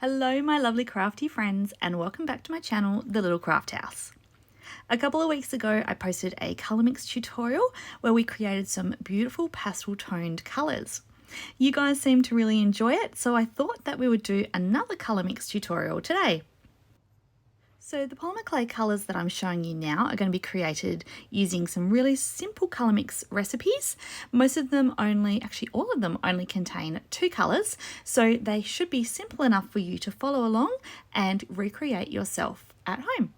Hello my lovely crafty friends and welcome back to my channel, The Little Craft House. A couple of weeks ago I posted a colour mix tutorial where we created some beautiful pastel toned colours. You guys seem to really enjoy it, so I thought that we would do another colour mix tutorial today. So the polymer clay colours that I'm showing you now are going to be created using some really simple colour mix recipes. Most of them actually all of them only contain 2 colours, so they should be simple enough for you to follow along and recreate yourself at home.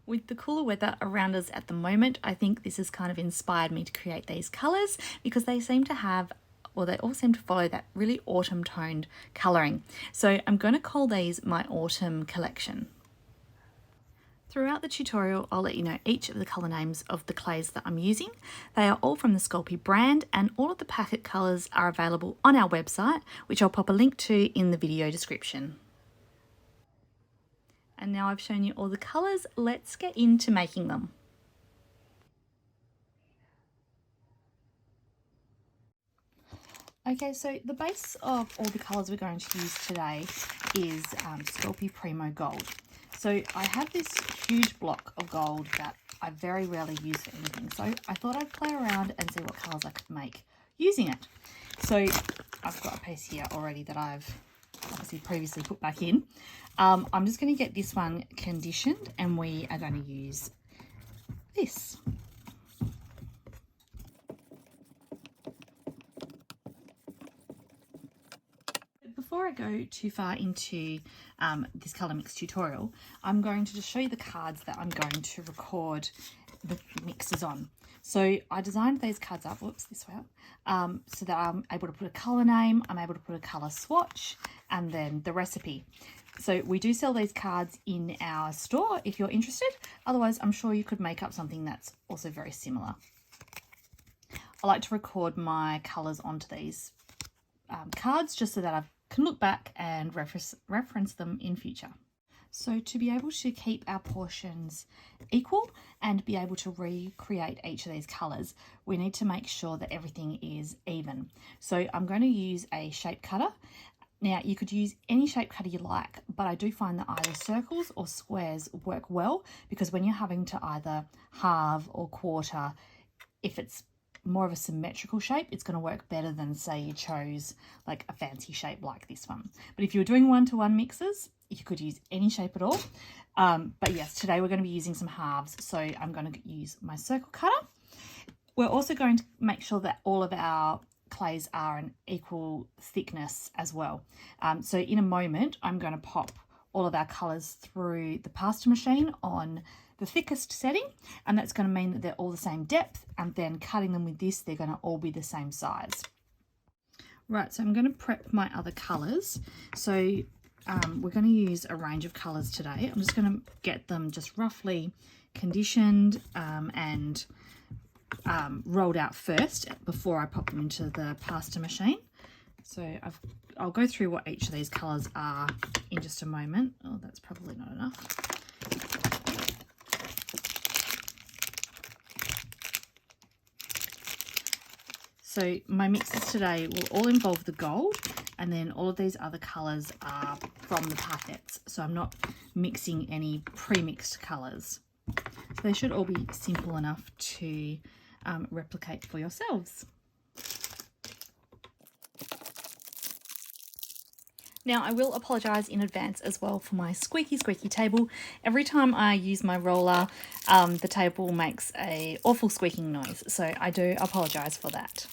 With the cooler weather around us at the moment, I think this has kind of inspired me to create these colours because they seem to have, well, they all seem to follow that really autumn toned colouring. So I'm going to call these my autumn collection. Throughout the tutorial, I'll let you know each of the colour names of the clays that I'm using. They are all from the Sculpey brand and all of the packet colours are available on our website, which I'll pop a link to in the video description. And now I've shown you all the colours, let's get into making them. Okay, so the base of all the colours we're going to use today is Sculpey Primo Gold. So I have this huge block of gold that I very rarely use for anything. So I thought I'd play around and see what colours I could make using it. So I've got a piece here already that I've obviously previously put back in. I'm just going to get this one conditioned and we are going to use this. Before I go too far into this colour mix tutorial, I'm going to just show you the cards that I'm going to record the mixes on. So I designed these cards up, this way up, so that I'm able to put a colour name, I'm able to put a colour swatch, and then the recipe. So we do sell these cards in our store if you're interested. Otherwise, I'm sure you could make up something that's also very similar. I like to record my colours onto these cards just so that I can look back and reference them in future. So to be able to keep our portions equal and be able to recreate each of these colours, we need to make sure that everything is even. So I'm going to use a shape cutter. Now you could use any shape cutter you like, but I do find that either circles or squares work well because when you're having to either halve or quarter, if it's more of a symmetrical shape, it's going to work better than say you chose like a fancy shape like this one. But if you're doing one-to-one mixes, you could use any shape at all. But yes, today we're going to be using some halves, so I'm going to use my circle cutter. We're also going to make sure that all of our clays are an equal thickness as well. So in a moment, I'm going to pop all of our colours through the pasta machine on the thickest setting, and that's going to mean that they're all the same depth, and then cutting them with this, they're going to all be the same size. Right, so I'm going to prep my other colours. So we're going to use a range of colours today. I'm just going to get them just roughly conditioned and rolled out first before I pop them into the pasta machine. So I'll go through what each of these colours are in just a moment. Oh, that's probably not enough. So my mixes today will all involve the gold, and then all of these other colours are from the packets. So I'm not mixing any pre-mixed colours. So they should all be simple enough to replicate for yourselves. Now I will apologise in advance as well for my squeaky table. Every time I use my roller, the table makes an awful squeaking noise, so I do apologise for that.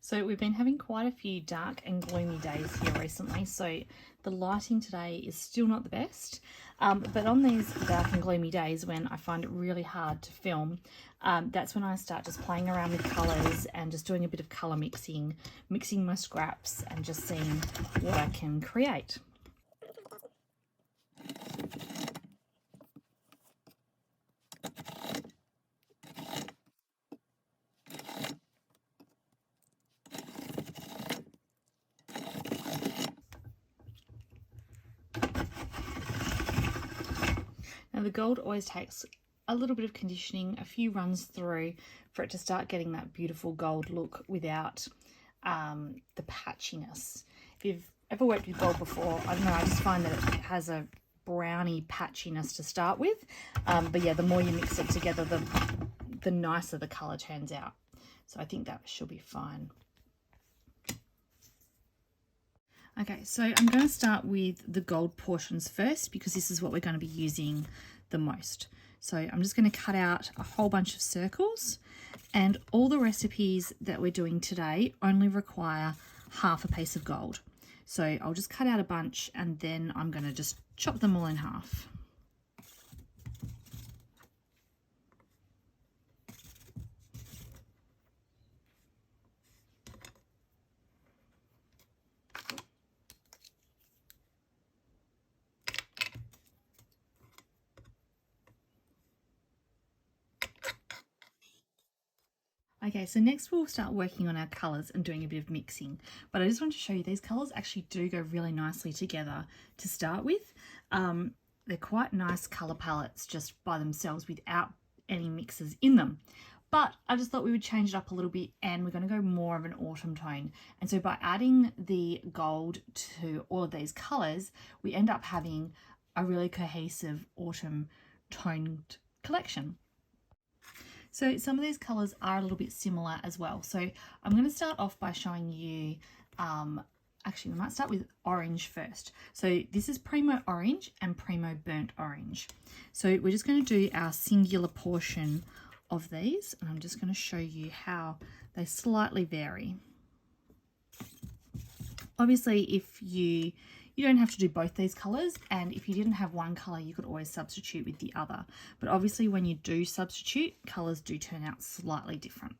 So we've been having quite a few dark and gloomy days here recently, so the lighting today is still not the best. But on these dark and gloomy days when I find it really hard to film, that's when I start just playing around with colours and just doing a bit of colour mixing my scraps and just seeing what I can create. Now the gold always takes a little bit of conditioning, a few runs through for it to start getting that beautiful gold look without the patchiness. If you've ever worked with gold before, I don't know, I just find that it has a browny patchiness to start with. But yeah, the more you mix it together, the nicer the colour turns out. So I think that should be fine. Okay, so I'm going to start with the gold portions first because this is what we're going to be using the most. So I'm just going to cut out a whole bunch of circles, and all the recipes that we're doing today only require half a piece of gold. So I'll just cut out a bunch and then I'm going to just chop them all in half. Okay, so next we'll start working on our colours and doing a bit of mixing. But I just want to show you these colours actually do go really nicely together to start with. They're quite nice colour palettes just by themselves without any mixes in them. But I just thought we would change it up a little bit, and we're going to go more of an autumn tone. And so by adding the gold to all of these colours, we end up having a really cohesive autumn toned collection. So some of these colours are a little bit similar as well. So I'm going to start off by showing you, actually we might start with orange first. So this is Primo Orange and Primo Burnt Orange. So we're just going to do our singular portion of these, and I'm just going to show you how they slightly vary. Obviously, if you don't have to do both these colours, and if you didn't have one colour, you could always substitute with the other. But obviously when you do substitute, colours do turn out slightly different.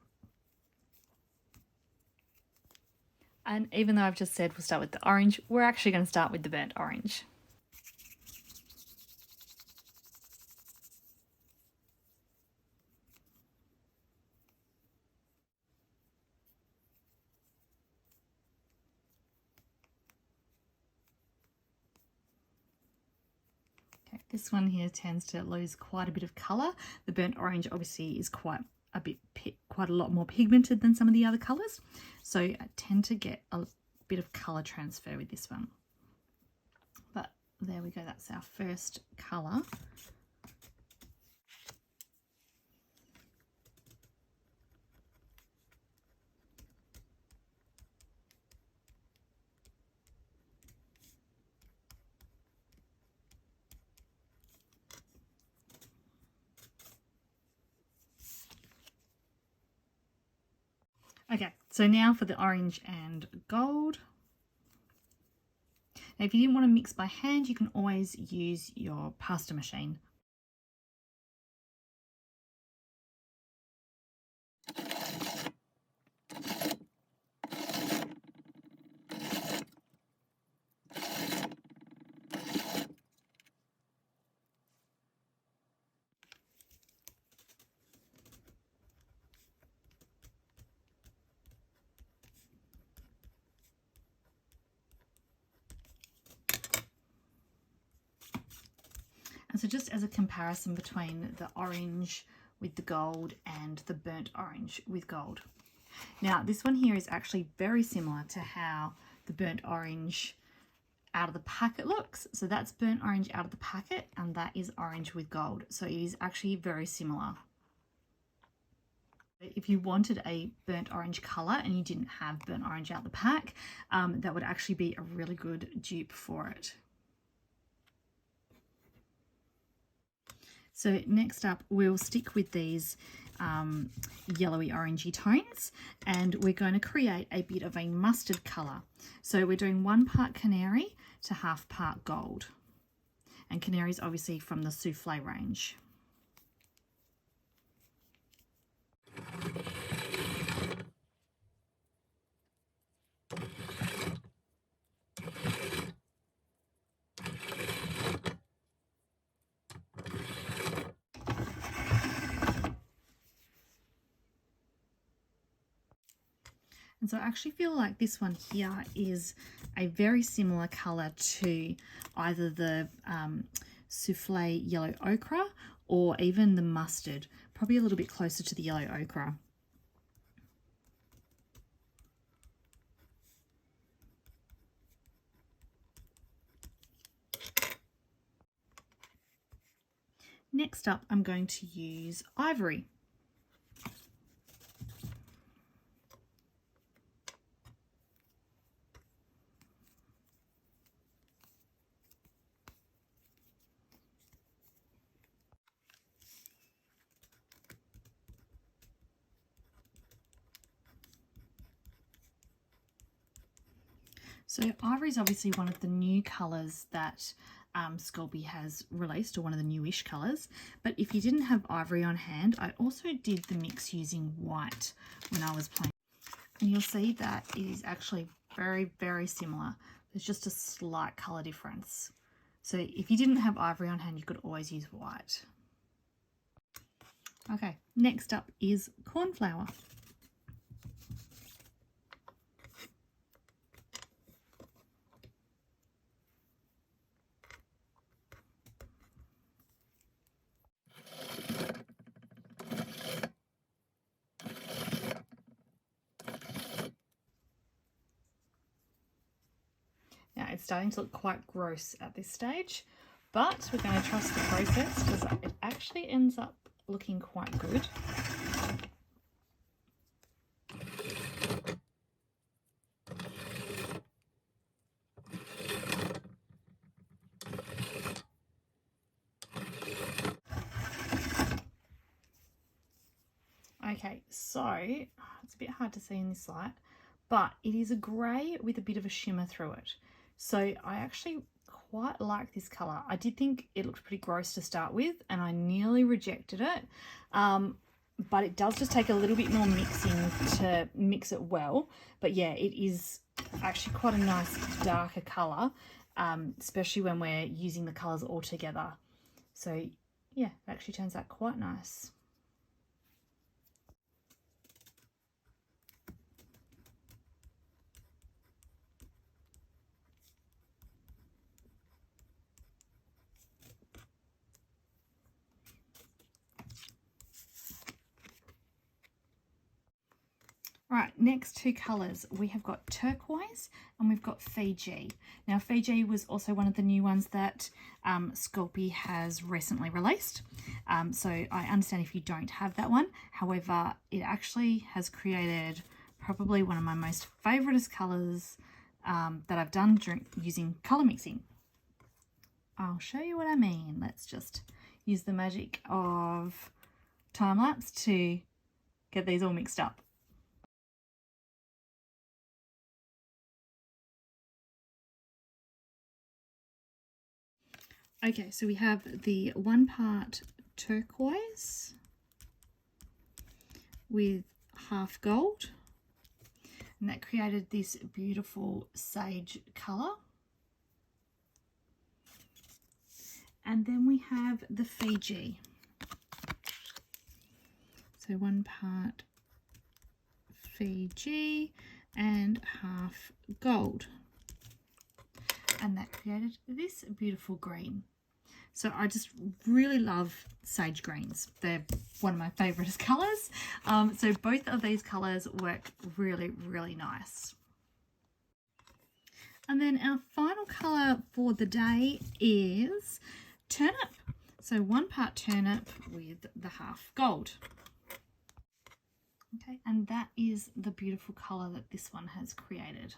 And even though I've just said we'll start with the orange, we're actually going to start with the burnt orange. This one here tends to lose quite a bit of colour. The burnt orange obviously is quite a lot more pigmented than some of the other colours. So I tend to get a bit of colour transfer with this one. But there we go, that's our first colour. Okay, so now for the orange and gold. Now, if you didn't want to mix by hand, you can always use your pasta machine. And so just as a comparison between the orange with the gold and the burnt orange with gold. Now this one here is actually very similar to how the burnt orange out of the packet looks. So that's burnt orange out of the packet, and that is orange with gold. So it is actually very similar. If you wanted a burnt orange colour and you didn't have burnt orange out the pack, that would actually be a really good dupe for it. So next up, we'll stick with these yellowy orangey tones, and we're going to create a bit of a mustard colour. So we're doing 1 part canary to half part gold, and canary is obviously from the souffle range. And so I actually feel like this one here is a very similar colour to either the souffle yellow ochre, or even the mustard, probably a little bit closer to the yellow ochre. Next up, I'm going to use ivory. So ivory is obviously one of the new colours that Sculpey has released, or one of the newish colours. But if you didn't have ivory on hand, I also did the mix using white when I was playing. And you'll see that it is actually very, very similar. There's just a slight colour difference. So if you didn't have ivory on hand, you could always use white. Okay, next up is cornflower. Now it's starting to look quite gross at this stage, but we're going to trust the process because it actually ends up looking quite good. Okay, so it's a bit hard to see in this light, but it is a grey with a bit of a shimmer through it. So I actually quite like this colour. I did think it looked pretty gross to start with, and I nearly rejected it. But it does just take a little bit more mixing to mix it well. But yeah, it is actually quite a nice darker colour, especially when we're using the colours all together. So yeah, it actually turns out quite nice. Right, next two colours, we have got turquoise and we've got Fiji. Now Fiji was also one of the new ones that Sculpey has recently released. So I understand if you don't have that one. However, it actually has created probably one of my most favourite colours that I've done using colour mixing. I'll show you what I mean. Let's just use the magic of time lapse to get these all mixed up. Okay, so we have the 1 part turquoise with half gold, and that created this beautiful sage colour. And then we have the Fiji. So 1 part Fiji and half gold. And that created this beautiful green. So I just really love sage greens. They're one of my favourite colours. So both of these colours work really, really nice. And then our final colour for the day is turnip. So 1 part turnip with the half gold. Okay, and that is the beautiful colour that this one has created.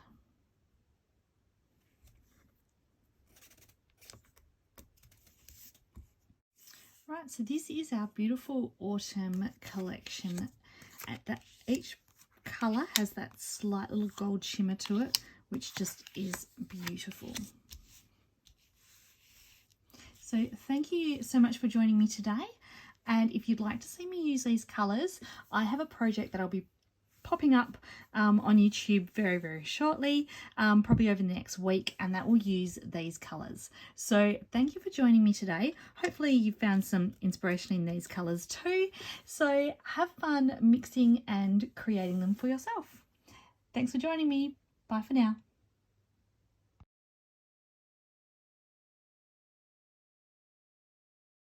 Right, so this is our beautiful autumn collection. Each colour has that slight little gold shimmer to it, which just is beautiful. So thank you so much for joining me today. And if you'd like to see me use these colours, I have a project that I'll be popping up on YouTube very, very shortly, probably over the next week, and that will use these colours. So thank you for joining me today. Hopefully you found some inspiration in these colours too. So have fun mixing and creating them for yourself. Thanks for joining me. Bye for now.